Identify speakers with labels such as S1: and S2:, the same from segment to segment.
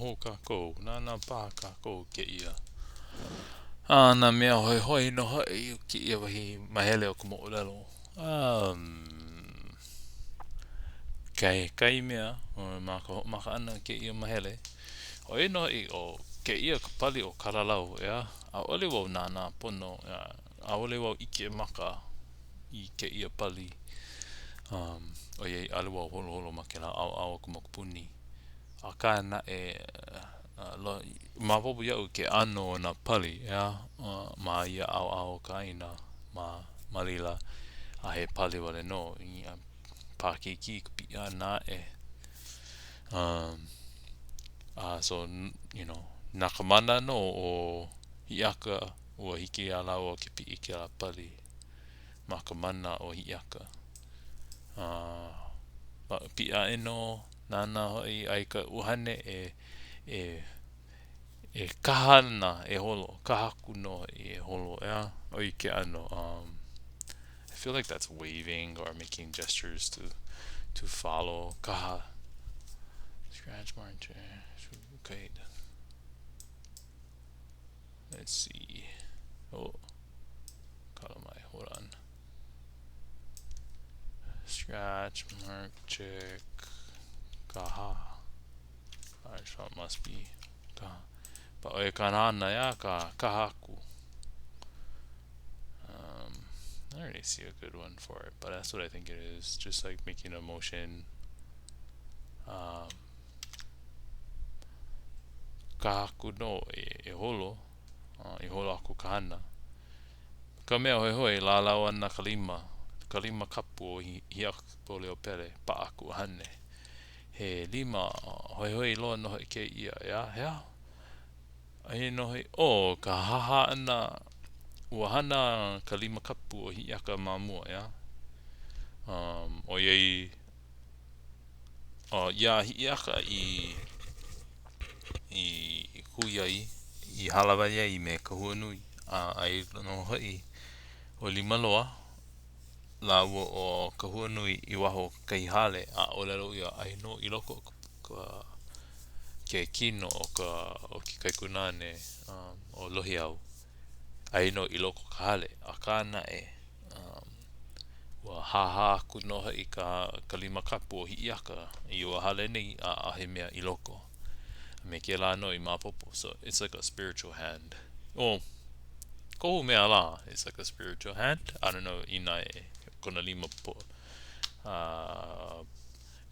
S1: ho kako, nana pa kako keia. Na mea hoi hoi no hoi keia wahi mahele o ka moolelo. Kai mea, maka ana keia mahele. O e no I o keia ka pali o karalau, ea. A ole wau nana pono, a ole wau ike maka I keia pali. O ye ale wau holo holo ma ke la au ka mokupuni. A ka na mapopo iau ke ano na pali, ea. Ma ia au ka ina, ma lila. A he pali wale no, I pākiki ka pia na so, nakamana no o Hiiaka ua hiki a lau o ke pi ke la pali. Makamana o Hiiaka. Pia no nana hoi ai ka uhane kahana holo, kahaku no holo, yeah. O I ke ano, I feel like that's waving or making gestures to follow. Kaha. Scratch march. Okay. Let's see. Oh. Kalamai, hold on. Scratch mark check. Kaha. Alright, so it must be kaha. But oe kanana ya kahaku. I don't really see a good one for it, but that's what I think it is. Just like making a motion. Kahaku no holo. I holo aku kahana. Ka mea hoi hoi la lau ana kalima kapu o Hiiaka pole o pere pa aku hane. He lima hoi hoi loa noho I keia, ya. Ai noho ka haha ana ua hana kalima kapu o Hiiaka mamua, ya. O yei ia Hiiaka I huiai I halawai ai me Kahuanui ai no hoi o lima loa la o Kahuanui I waho keihale a olelo ia ai no I loko ka ke kino o ke kaikunane o lohi au ai no I loko ka hale a kana wa haha aku noho I ka kalima kapu o Hiiaka I ua hale nei a he mea I loko me ke la no I mapopo, so it's like a spiritual hand. Oh, kohu mea la, it's like a spiritual hand. I don't know, ina kona lima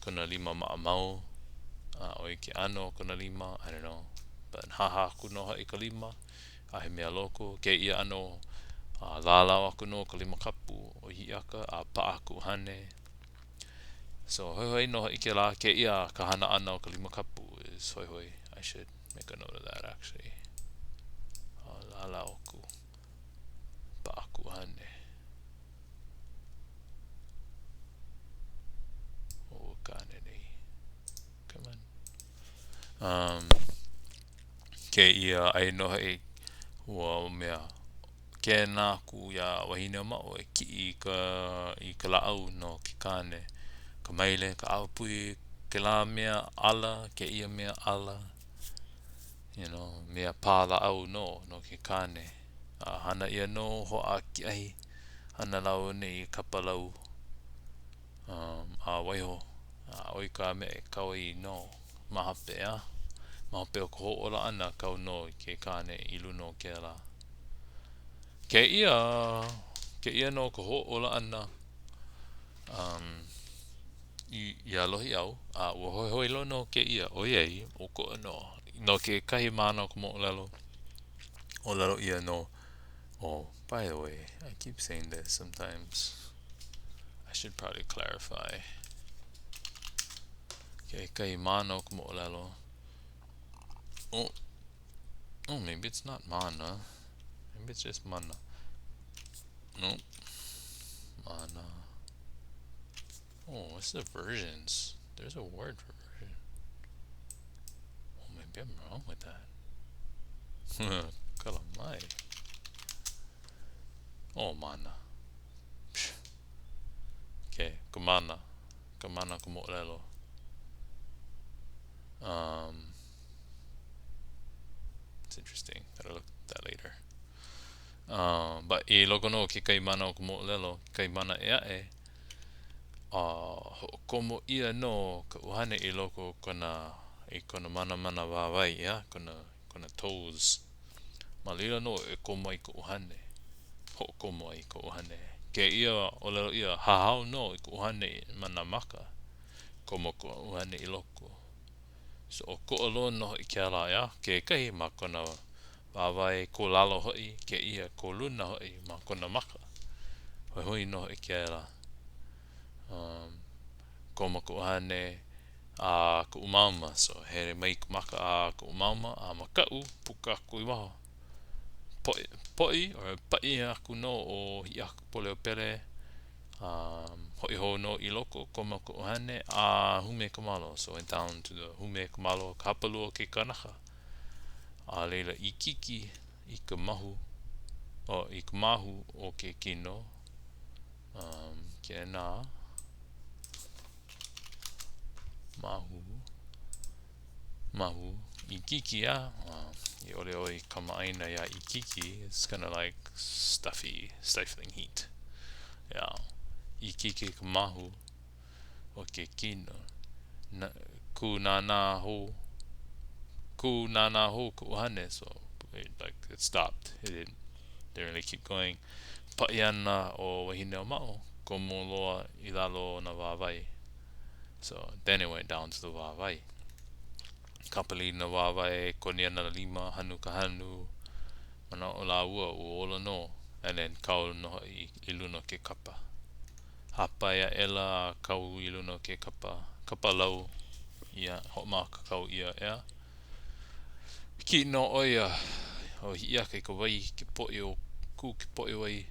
S1: kona lima maamau, o ke ano kona lima, I don't know. But haha aku noho I ka lima, a he mea loko, ke ia ano lalau aku no ka lima kapu o Hiiaka, a pa aku hane. So hoi hoi noho I ke la, ke ia ka hana ana o ka lima kapu is hoi hoi. I should make a note of that actually. Lalau aku, pa aku hane. O kane nei. Come on. Ke ia ai noho I ua mea ke nā ku ia wahine mao ki I ka laau no ki kane ka maile ka aupui ke la mea ala ke ia mea ala mea pā laau no ki kane hana ia no ho a ki ahi hana lau nei kapalau a waiho a oi ka me kaui no mahape mahape o ko ho'ola ana kau no ke kane I luno ke la ke ia no ko ho'ola ana I alohi au a ua hoi hoi lo no ke ia o iei o ko no ke kahi mana ko moolelo o lalo ia no by the way I keep saying this sometimes I should probably clarify ke kahi mana ko moolelo maybe it's not mana maybe it's just mana no mana what's the versions there's a word for version maybe I'm wrong with that kalamai mana okay kamana ko moolelo interesting. Gotta look at that later. But I loko no ke kaimana o ka moolelo, ke kaimana e komo ia no ka uhane I loko kona mana wāwai, ia, kona toes. Malila no e komo I ka uhane. Komo I ka uhane. Ke ia o lelo ia hahau no I ka uhane mana maka. Komo ka uhane I loko. So o ko alo no I ke ala ia, ke kahi ma kona wāwai ko lalo hoi, ke ia ko luna hoi ma kona maka. Hoi no I ke ala. Komo ka uhane a ka umauma. So he mai ka maka a ka umauma a makau puka aku I waho. Poi or pai aku no o Hiiaka pole o pere. Hoi ho no I loko komo ka uhane a hume ka malo. So went down to the hume ka malo ka hapalu o ke kanaka. A leila ikiiki I ka mahu o I ka mahu o ke kino. Ke nā mahu ikiiki ya. I ole o I kamaaina ya ikiiki. It's kind of like stifling heat. Yeah. Ikiiki ka mahu o ke kino. Ku nana ho ka uhane. So it stopped. It didn't really keep going. Pa'iana o wahine o mao. Komo loa I lalo na wāwai. So then it went down to the wāwai. Kapali na wāwai, konia na lima, hanu ka hanu, mana o la ua o ola no, and then kau no I luna ke kapa. Hapa ia ela kau I luna ke kapa lau, ia, homa ka kau ia ea. Kino oia, o Hiiaka I ka wai, ke po'i o ku ke po'i wai,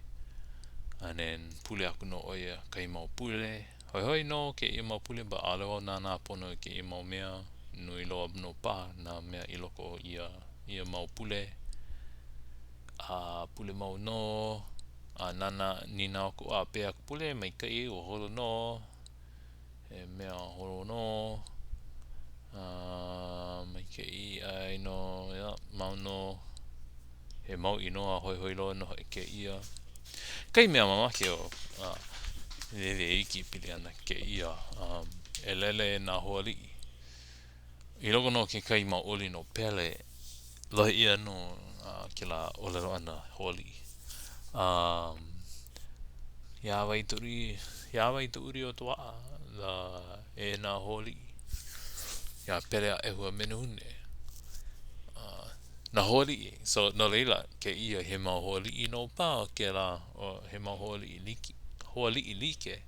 S1: and then pule aku no oia, kai mau pule. Hoi no ke I mau pule, ba alewa nana pono ke I mau mea, nui loa no pa, na mea I loko ia mau pule. Pule mau no, nana nina o ku a pea ku pule, mai kai o holo no, e mea holo no, mai kai ai no, ia, mau no, he mau inoa hoi loa no ke ia. Kai mea mamake o, iki pili ana ke ia, e lele na hoali. I loko no ke kai mau oli no pele, lohi ia no ke la olelo ana hoali. Ia wai turi o toa, la e na hoali. Ia pele a ehua menehune. Na hoali, so no leila ke ia he mau hoali no pa ke la o he mau hoali ilike.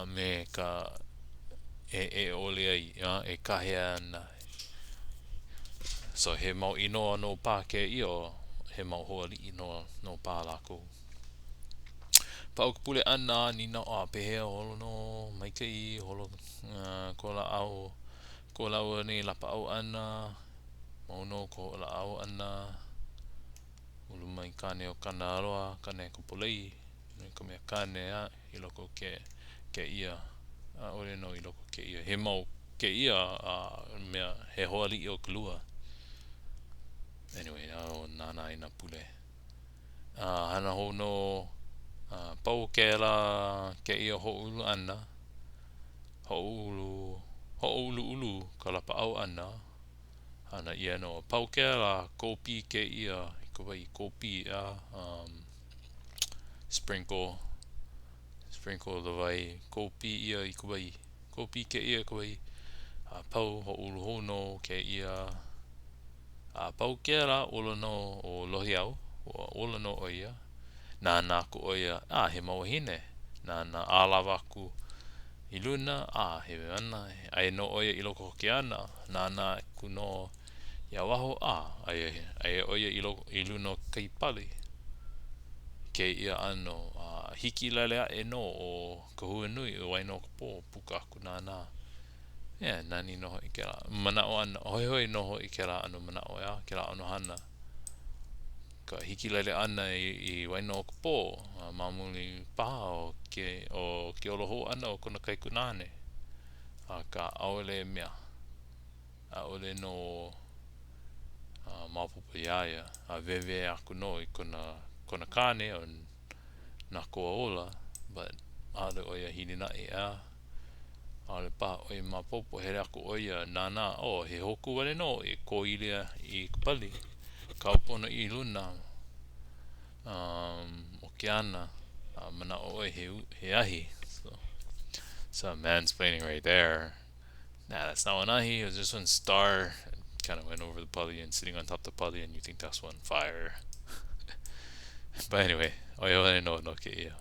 S1: Me ka e ole ai e kahea na so he mau inoa no pa ke io he mau hoali no pa lako pa o pule ana ni na a pehe holo no mai kai holo ko la au ni la pa au ana mau no ko la au ana ulu mai kane o kana roa kane ko polei ko me kane a I loko ke ia ole no I loko ke ia he mau ke ia mea he hoali o klua anyway nana ina pule hana ho no pau ke la ke ia ho ulu ana ho ulu ka la pa au ana hana ia no pau ke la Kō.pī ke ia ko vai Kō.pī sprinkle the vai Kō.pī ia I ko vai Kō.pī ke ia ko vai pau ho ulu hono ke ia pau ke la ola no o lohi au o ola no o ia nana ku o ia he mau hine nana alawa ku I luna he ana ai no o ia I loko ke ana nana ku no ia waho ai o ia I luna kai pali ke ia ano hikilele e no o Kahuanui o waena o po puka aku nana nani no I ke la mana o ana hoi no I ke la ano mana o ia ke la ano hana ka hikilele ana I waena o po mamuli paha o ke oloho ana o kona kai kunane ka aole mea aole no maopopo iaia. A wehewehe aku no I kona kane o Nakoaola, but a'ole oia hinina'i a'ole paha oia maopopo hele aku oia nana he hoku wale no I kō'ile I ka pali ka upono I luna o ke ana mana o he ahi. So mansplaining right there. Nah, that's not one ahi, it was just one star. Kind of went over the pali and sitting on top of the pali, and you think that's one fire. But anyway, oia wale no keia.